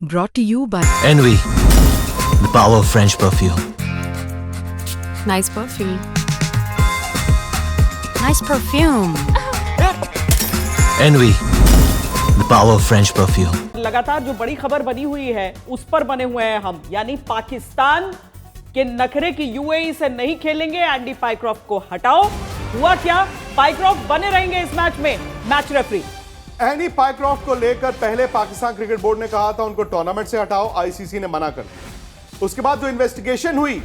Brought to you by Envy, the power of French perfume. Nice perfume. Nice perfume. Envy, the power of French perfume. लगातार जो बड़ी खबर बनी हुई है उस पर बने हुए हैं हम, यानी पाकिस्तान के नखरे की यूएई से नहीं खेलेंगे, एंडी पाइक्रॉफ्ट को हटाओ। हुआ क्या? पाइक्रॉफ्ट बने रहेंगे इस मैच में मैच रेफरी। एंडी पाइक्रॉफ्ट को लेकर पहले पाकिस्तान क्रिकेट बोर्ड ने कहा था उनको टूर्नामेंट से हटाओ, आईसीसी ने मना कर दिया। उसके बाद जो इन्वेस्टिगेशन हुई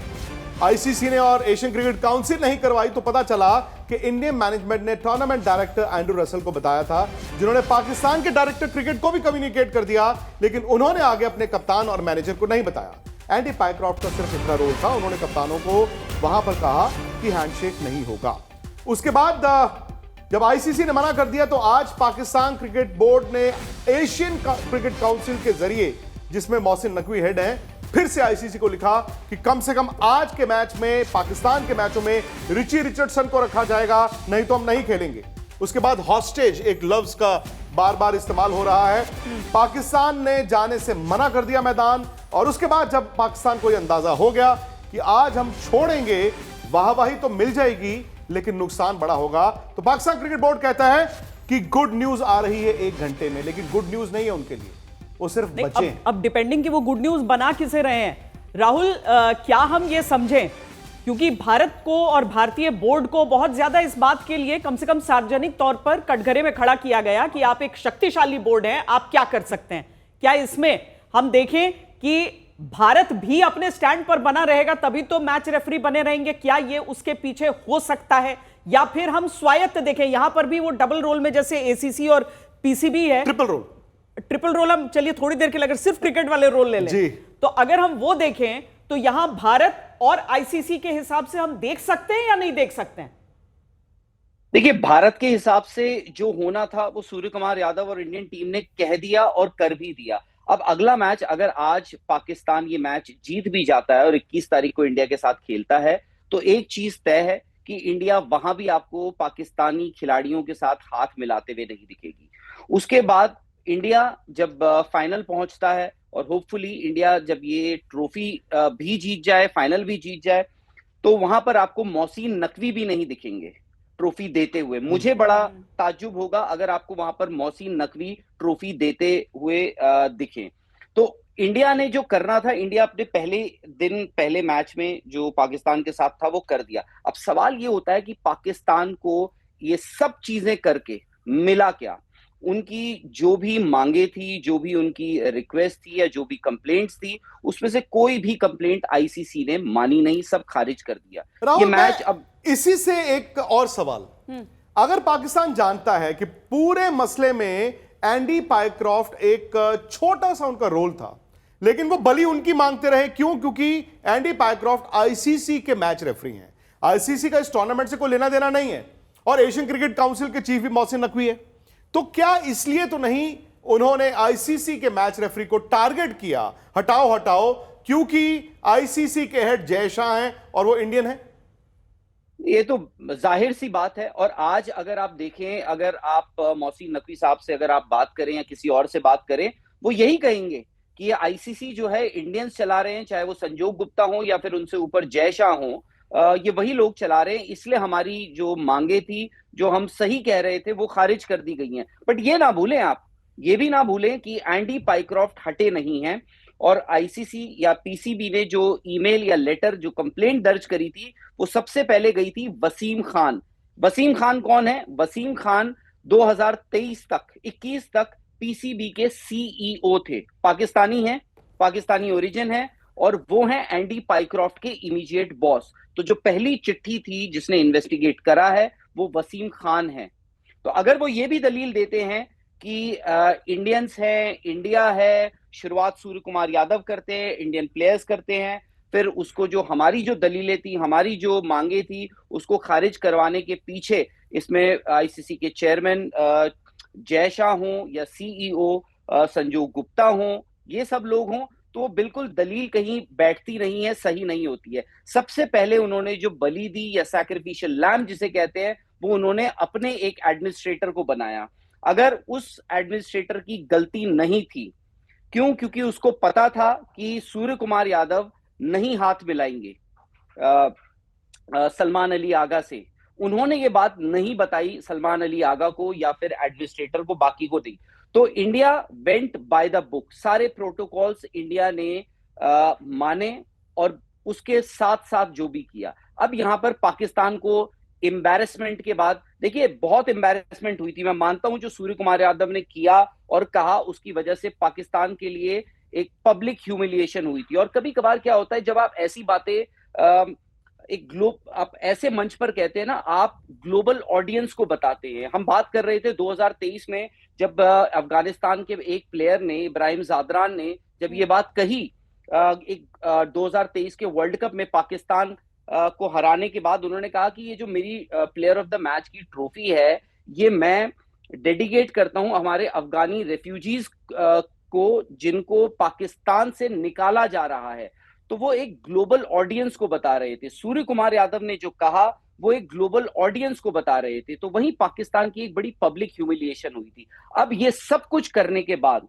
आईसीसी ने और एशियन क्रिकेट काउंसिल नहीं करवाई, तो पता चला कि इंडियन मैनेजमेंट ने टूर्नामेंट डायरेक्टर एंड्रू रसेल को बताया था, जिन्होंने पाकिस्तान के डायरेक्टर क्रिकेट को भी कम्युनिकेट कर दिया, लेकिन उन्होंने आगे अपने कप्तान और मैनेजर को नहीं बताया। एंडी पाइक्रॉफ्ट का सिर्फ इतना रोल था, उन्होंने कप्तानों को वहां पर कहा कि हैंडशेक नहीं होगा। उसके बाद जब आईसीसी ने मना कर दिया, तो आज पाकिस्तान क्रिकेट बोर्ड ने एशियन क्रिकेट काउंसिल के जरिए, जिसमें मोहसिन नकवी हेड हैं, फिर से आईसीसी को लिखा कि कम से कम आज के मैच में, पाकिस्तान के मैचों में रिची रिचर्डसन को रखा जाएगा, नहीं तो हम नहीं खेलेंगे। उसके बाद हॉस्टेज, एक लफ्ज का बार बार इस्तेमाल हो रहा है, पाकिस्तान ने जाने से मना कर दिया मैदान। और उसके बाद जब पाकिस्तान को यह अंदाजा हो गया कि आज हम छोड़ेंगे, वाहवाही तो मिल जाएगी लेकिन नुकसान बड़ा होगा, तो पाकिस्तान क्रिकेट बोर्ड कहता है कि गुड न्यूज आ रही है 1 घंटे में, लेकिन गुड न्यूज नहीं है उनके लिए, वो सिर्फ बचे हैं। अब डिपेंडिंग कि वो गुड न्यूज बना किसे रहे हैं राहुल, क्या हम ये समझें, क्योंकि भारत को और भारतीय बोर्ड को बहुत ज्यादा इस बात के लिए कम से कम सार्वजनिक तौर पर कटघरे में खड़ा किया गया कि आप एक शक्तिशाली बोर्ड हैं, आप क्या कर सकते हैं। क्या इसमें हम देखें कि भारत भी अपने स्टैंड पर बना रहेगा तभी तो मैच रेफरी बने रहेंगे? क्या ये उसके पीछे हो सकता है, या फिर हम स्वायत्त देखें? यहां पर भी वो डबल रोल में, जैसे एसीसी और पीसीबी है, ट्रिपल रोल हम चलिए थोड़ी देर के लिए अगर सिर्फ क्रिकेट वाले रोल ले लें, तो अगर हम वो देखें तो यहां भारत और आईसीसी के हिसाब से हम देख सकते हैं या नहीं देख सकते हैं? देखिए, भारत के हिसाब से जो होना था वो सूर्य कुमार यादव और इंडियन टीम ने कह दिया और कर भी दिया। अब अगला मैच, अगर आज पाकिस्तान ये मैच जीत भी जाता है और 21 तारीख को इंडिया के साथ खेलता है, तो एक चीज तय है कि इंडिया वहां भी आपको पाकिस्तानी खिलाड़ियों के साथ हाथ मिलाते हुए नहीं दिखेगी। उसके बाद इंडिया जब फाइनल पहुंचता है, और होपफुली इंडिया जब ये ट्रॉफी भी जीत जाए, फाइनल भी जीत जाए, तो वहां पर आपको मोहसिन नकवी भी नहीं दिखेंगे ट्रॉफी देते हुए। मुझे बड़ा ताज्जुब होगा अगर आपको वहां पर मोहसिन नकवी ट्रॉफी देते हुए दिखे। तो इंडिया ने जो करना था, इंडिया अपने पहले मैच में जो पाकिस्तान के साथ था वो कर दिया। अब सवाल ये होता है कि पाकिस्तान को ये सब चीजें करके मिला क्या? उनकी जो भी मांगे थी, जो भी उनकी रिक्वेस्ट थी या जो भी कंप्लेंट्स थी, उसमें से कोई भी कंप्लेंट आईसीसी ने मानी नहीं, सब खारिज कर दिया। ये मैच अब इसी से एक और सवाल, अगर पाकिस्तान जानता है कि पूरे मसले में एंडी पाइक्रॉफ्ट एक छोटा सा उनका रोल था, लेकिन वो बलि उनकी मांगते रहे, क्यों? क्योंकि एंडी पाइक्रॉफ्ट आईसीसी के मैच रेफरी हैं, आईसीसी का इस टूर्नामेंट से कोई लेना देना नहीं है, और एशियन क्रिकेट काउंसिल के चीफ भी मोहसिन नकवी है, तो क्या इसलिए तो नहीं उन्होंने आईसीसी के मैच रेफरी को टारगेट किया, हटाओ हटाओ, क्योंकि आईसीसी के हेड जय शाह हैं और वो इंडियन हैं? ये तो जाहिर सी बात है। और आज अगर आप देखें, अगर आप मोहसिन नकवी साहब से अगर आप बात करें या किसी और से बात करें, वो यही कहेंगे कि ये आईसीसी जो है इंडियंस चला रहे हैं, चाहे वो संजोग गुप्ता हो या फिर उनसे ऊपर जय शाह हो, ये वही लोग चला रहे हैं, इसलिए हमारी जो मांगे थी, जो हम सही कह रहे थे, वो खारिज कर दी गई हैं। बट ये ना भूलें, आप ये भी ना भूलें कि एंडी पाइक्रॉफ्ट हटे नहीं हैं, और आईसीसी या पीसीबी ने जो ईमेल या लेटर, जो कंप्लेंट दर्ज करी थी, वो सबसे पहले गई थी वसीम खान। वसीम खान कौन है? वसीम खान 2023 तक, 21 तक पीसीबी के सीईओ थे, पाकिस्तानी हैं, पाकिस्तानी ओरिजिन है, और वो हैं एंडी पाइक्रॉफ्ट के इमीडिएट बॉस। तो जो पहली चिट्ठी थी जिसने इन्वेस्टिगेट करा है, वो वसीम खान है। तो अगर वो ये भी दलील देते हैं कि इंडियंस है, इंडिया है, शुरुआत सूर्य कुमार यादव करते हैं, इंडियन प्लेयर्स करते हैं, फिर उसको जो हमारी जो दलीलें थी, हमारी जो मांगे थी, उसको खारिज करवाने के पीछे इसमें आईसीसी के चेयरमैन जय शाह हों या सीईओ संजोग गुप्ता हों, ये सब लोग हों, तो बिल्कुल दलील कहीं बैठती नहीं है, सही नहीं होती है। सबसे पहले उन्होंने जो बलि दी या सैक्रिफिशियल लैम्ब जिसे कहते हैं, वो उन्होंने अपने एक एडमिनिस्ट्रेटर को बनाया। अगर उस एडमिनिस्ट्रेटर की गलती नहीं थी, क्यों? क्योंकि उसको पता था कि सूर्य कुमार यादव नहीं हाथ मिलाएंगे सलमान अली आगा से। उन्होंने ये बात नहीं बताई सलमान अली आगा को या फिर एडमिनिस्ट्रेटर को, बाकी को दी। तो India went by the book, सारे प्रोटोकॉल्स इंडिया ने माने और उसके साथ साथ जो भी किया। अब यहां पर पाकिस्तान को एम्बैरेसमेंट के बाद, देखिए बहुत एम्बैरेसमेंट हुई थी, मैं मानता हूं जो सूर्य कुमार यादव ने किया और कहा उसकी वजह से पाकिस्तान के लिए एक पब्लिक ह्यूमिलिएशन हुई थी। और कभी कभार क्या होता है जब आप ऐसी बातें आप ऐसे मंच पर कहते हैं ना, आप ग्लोबल ऑडियंस को बताते हैं। हम बात कर रहे थे 2023 में जब अफगानिस्तान के एक प्लेयर ने, इब्राहिम ज़ादरान ने जब ये बात कही 2023 के वर्ल्ड कप में पाकिस्तान को हराने के बाद, उन्होंने कहा कि ये जो मेरी प्लेयर ऑफ द मैच की ट्रॉफी है ये मैं डेडिकेट करता हूं हमारे अफगानी रेफ्यूजीज को जिनको पाकिस्तान से निकाला जा रहा है। तो वो एक ग्लोबल ऑडियंस को बता रहे थे। सूर्य कुमार यादव ने जो कहा वो एक ग्लोबल ऑडियंस को बता रहे थे। तो वहीं पाकिस्तान की एक बड़ी पब्लिक ह्यूमिलिएशन हुई थी। अब ये सब कुछ करने के बाद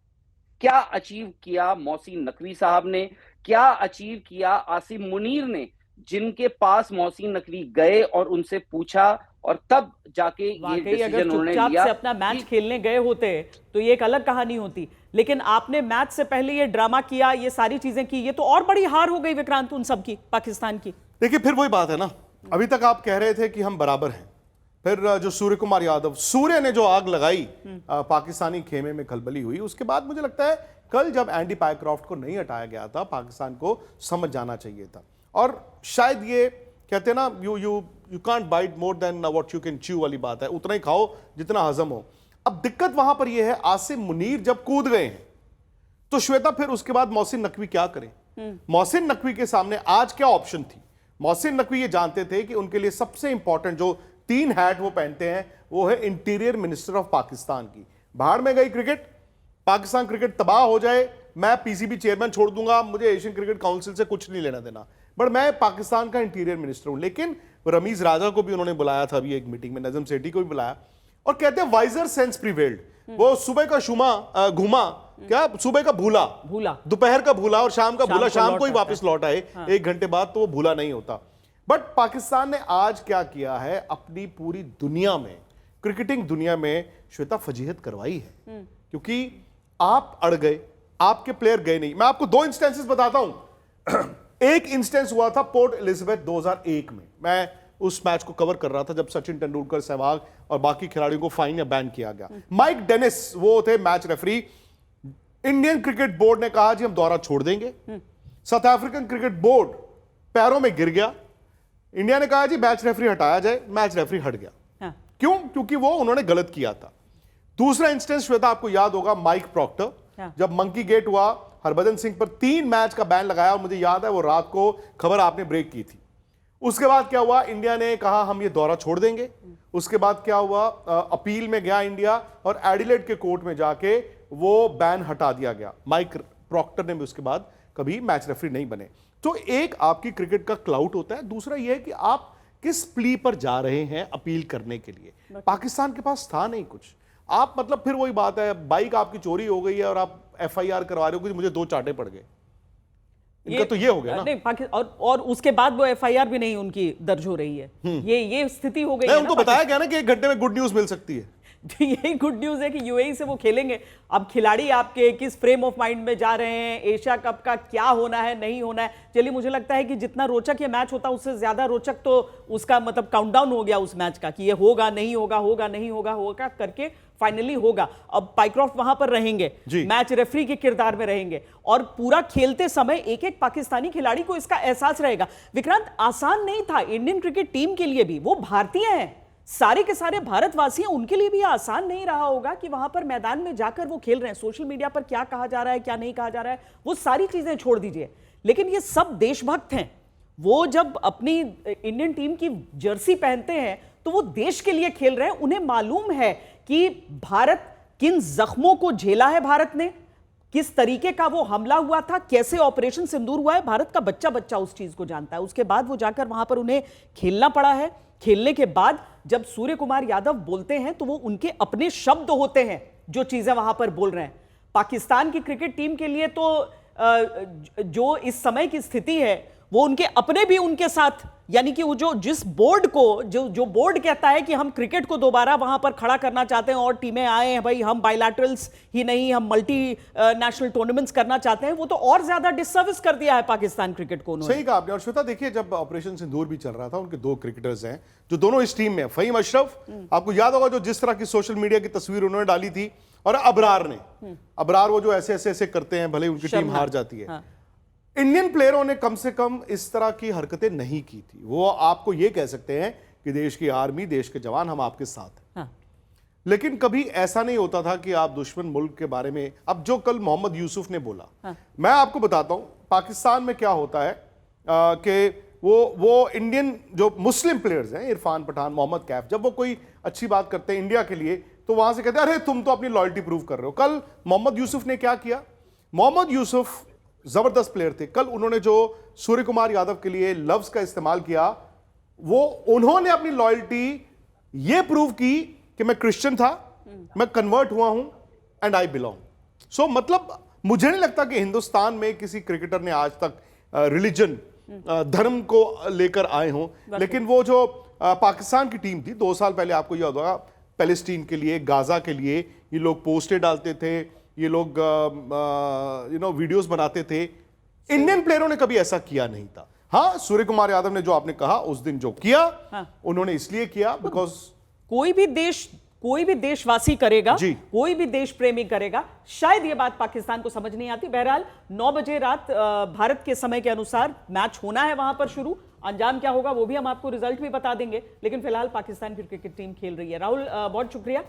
क्या अचीव किया मोहसिन नकवी साहब ने, क्या अचीव किया आसिम मुनीर ने, जिनके पास मोहसिन नकवी गए और उनसे पूछा और तब जाके ये डिसीजन उन्होंने लिया। से अपना मैच खेलने गए होते तो ये एक अलग कहानी होती, लेकिन आपने मैच से पहले ये ड्रामा किया, ये सारी चीजें की, ये तो और बड़ी हार हो गई विक्रांत उन सब की, पाकिस्तान की। देखिए फिर वही बात है ना, अभी तक आप कह रहे थे कि हम बराबर हैं, फिर जो सूर्य कुमार यादव, सूर्य ने जो आग लगाई पाकिस्तानी खेमे में खलबली हुई, उसके बाद मुझे लगता है कल जब एंडी पायक्रॉफ्ट को नहीं हटाया गया था, पाकिस्तान को समझ जाना चाहिए था। और शायद ये कहते हैं ना, you can't bite more than what you can chew वाली बात है, उतना ही खाओ जितना हजम हो। अब दिक्कत वहां पर यह है, आसिम मुनीर जब कूद गए हैं तो श्वेता फिर उसके बाद मोहसिन नकवी क्या करें? मोहसिन नकवी के सामने आज क्या ऑप्शन थी? मोहसिन नकवी ये जानते थे कि उनके लिए सबसे इंपॉर्टेंट जो 3 हैट वो पहनते हैं वो है इंटीरियर मिनिस्टर ऑफ पाकिस्तान की। भाड़ में गई क्रिकेट, पाकिस्तान क्रिकेट तबाह हो जाए, मैं पीसीबी चेयरमैन छोड़ दूंगा, मुझे एशियन क्रिकेट काउंसिल से कुछ नहीं लेना देना, बट मैं पाकिस्तान का इंटीरियर मिनिस्टर हूं। लेकिन रमीज राजा को भी उन्होंने बुलाया था अभी एक मीटिंग में, नजम सेठी को भी बुलाया, और कहते हैं वाइजर सेंस प्रिवेल्ड। वो सुबह का शुमा घुमा, क्या सुबह का भूला, दोपहर का भूला और शाम का भूला, शाम को ही वापस लौट आए 1 घंटे बाद, तो वो भूला नहीं होता। बट पाकिस्तान ने आज क्या किया है, अपनी पूरी दुनिया में, क्रिकेटिंग दुनिया में श्वेता फजीहत करवाई है, क्योंकि आप अड़ गए, आपके प्लेयर गए नहीं। मैं आपको 2 इंस्टेंसेस बताता हूं। एक इंस्टेंस हुआ था पोर्ट एलिजाबेथ 2001 में, मैं उस मैच को कवर कर रहा था जब सचिन तेंदुलकर, सहवाग और बाकी खिलाड़ियों को फाइन या बैन किया गया। माइक डेनिस वो थे match referee. Indian cricket board ने कहा जी हम दौरा छोड़ देंगे। साउथ अफ्रीकन क्रिकेट बोर्ड पैरों में गिर गया। इंडिया ने कहा जी मैच रेफरी हटाया जाए, मैच रेफरी हट गया। क्यों? क्योंकि वो उन्होंने गलत किया था। दूसरा इंस्टेंस श्वेता आपको याद होगा, माइक प्रॉक्टर, जब मंकी गेट हुआ, हरभजन सिंह पर 3 मैच का बैन लगाया, और मुझे याद है वो रात को खबर आपने ब्रेक की थी। उसके बाद क्या हुआ, इंडिया ने कहा हम ये दौरा छोड़ देंगे। उसके बाद क्या हुआ, अपील में गया इंडिया और एडिलेड के कोर्ट में जाके वो बैन हटा दिया गया। माइक प्रॉक्टर ने भी उसके बाद कभी मैच रेफरी नहीं बने। तो एक आपकी क्रिकेट का क्लाउट होता है, दूसरा यह है कि आप किस प्ली पर जा रहे हैं अपील करने के लिए। पाकिस्तान के पास था नहीं कुछ, आप मतलब फिर वही बात है, बाइक आपकी चोरी हो गई है और आप FIR करवा रहे हो कि मुझे 2 चाटे पड़ गए। इनका तो ये हो गया ना। नहीं, और उसके बाद वो FIR भी नहीं उनकी दर्ज हो रही है। ये स्थिति हो गई है। उनको बताया गया ना कि 1 घंटे में गुड न्यूज मिल सकती है। यही गुड न्यूज है कि UAE से वो खेलेंगे। अब खिलाड़ी आपके किस फ्रेम ऑफ माइंड में जा रहे हैं, एशिया कप का क्या होना है नहीं होना है। चलिए, मुझे लगता है कि जितना रोचक ये मैच होता उससे ज्यादा रोचक तो उसका मतलब काउंटडाउन हो गया उस मैच का, कि ये होगा नहीं होगा, होगा नहीं होगा, होगा करके फाइनली होगा। अब पाइक्रॉफ्ट वहां पर रहेंगे, मैच रेफरी के किरदार में रहेंगे, और पूरा खेलते समय एक एक पाकिस्तानी खिलाड़ी को इसका एहसास रहेगा। विक्रांत, आसान नहीं था इंडियन क्रिकेट टीम के लिए भी, वो भारतीय हैं, सारे के सारे भारतवासी हैं, उनके लिए भी आसान नहीं रहा होगा कि वहां पर मैदान में जाकर वो खेल रहे हैं। सोशल मीडिया पर क्या कहा जा रहा है, क्या नहीं कहा जा रहा है, वो सारी चीजें छोड़ दीजिए, लेकिन ये सब देशभक्त हैं। वो जब अपनी इंडियन टीम की जर्सी पहनते हैं तो वो देश के लिए खेल रहे हैं। उन्हें मालूम है कि भारत किन जख्मों को झेला है, भारत ने किस तरीके का वो हमला हुआ था, कैसे ऑपरेशन सिंदूर हुआ है, भारत का बच्चा बच्चा उस चीज को जानता है। उसके बाद वो जाकर वहां पर उन्हें खेलना पड़ा है। खेलने के बाद जब सूर्य कुमार यादव बोलते हैं तो वो उनके अपने शब्द होते हैं जो चीजें वहां पर बोल रहे हैं। पाकिस्तान की क्रिकेट टीम के लिए तो जो इस समय की स्थिति है वो उनके अपने भी उनके साथ, यानी कि वो जिस बोर्ड को जो बोर्ड कहता है कि हम क्रिकेट को दोबारा वहां पर खड़ा करना चाहते हैं और टीमें आए हैं भाई, हम बायलैटरल्स ही नहीं, हम मल्टी नेशनल टूर्नामेंट्स करना चाहते हैं, वो तो और ज्यादा डिसर्विस कर दिया है पाकिस्तान क्रिकेट को उन्होंने। सही कहा आपने। और श्वेता देखिए, जब ऑपरेशन सिंदूर भी चल रहा था, उनके 2 क्रिकेटर्स हैं जो दोनों इस टीम में, फहीम अशरफ, आपको याद होगा जो जिस तरह की सोशल मीडिया की तस्वीर उन्होंने डाली थी, और अबरार ने, अबरार वो जो ऐसे करते हैं भले उनकी टीम हार जाती है। हाँ। इंडियन प्लेयरों ने कम से कम इस तरह की हरकतें नहीं की थी। वो आपको ये कह सकते हैं कि देश की आर्मी, देश के जवान, हम आपके साथ हैं। हाँ। लेकिन कभी ऐसा नहीं होता था कि आप दुश्मन मुल्क के बारे में, अब जो कल मोहम्मद यूसुफ ने बोला, हाँ। मैं आपको बताता हूं पाकिस्तान में क्या होता है कि वो इंडियन जो मुस्लिम प्लेयर्स हैं, इरफान पठान, मोहम्मद कैफ, जब वो कोई अच्छी बात करते हैं इंडिया के लिए तो वहां से कहते हैं अरे तुम तो अपनी लॉयल्टी प्रूव कर रहे हो। कल मोहम्मद यूसुफ ने क्या किया? मोहम्मद यूसुफ जबरदस्त प्लेयर थे। कल उन्होंने जो सूर्य कुमार यादव के लिए लफ्ज का इस्तेमाल किया, वो उन्होंने अपनी लॉयल्टी ये प्रूव की कि मैं क्रिश्चियन था, मैं कन्वर्ट हुआ हूं एंड आई बिलोंग। सो मतलब मुझे नहीं लगता कि हिंदुस्तान में किसी क्रिकेटर ने आज तक रिलीजन, धर्म को लेकर आए हों। लेकिन वो जो पाकिस्तान की टीम थी 2 साल पहले, आपको याद होगा, पैलेस्टीन के लिए, गाजा के लिए ये लोग पोस्टें डालते थे, ये लोग वीडियोस बनाते थे। इंडियन प्लेयरों ने कभी ऐसा किया नहीं था। हाँ, सूर्य कुमार यादव ने जो आपने कहा उस दिन जो किया, हाँ, उन्होंने इसलिए किया बिकॉज कोई भी देशवासी करेगा, जी, कोई भी देश प्रेमी करेगा। शायद ये बात पाकिस्तान को समझ नहीं आती। बहरहाल 9 बजे रात भारत के समय के अनुसार मैच होना है वहां पर शुरू। अंजाम क्या होगा वो भी हम आपको रिजल्ट भी बता देंगे, लेकिन फिलहाल पाकिस्तान की क्रिकेट टीम खेल रही है। राहुल, बहुत शुक्रिया।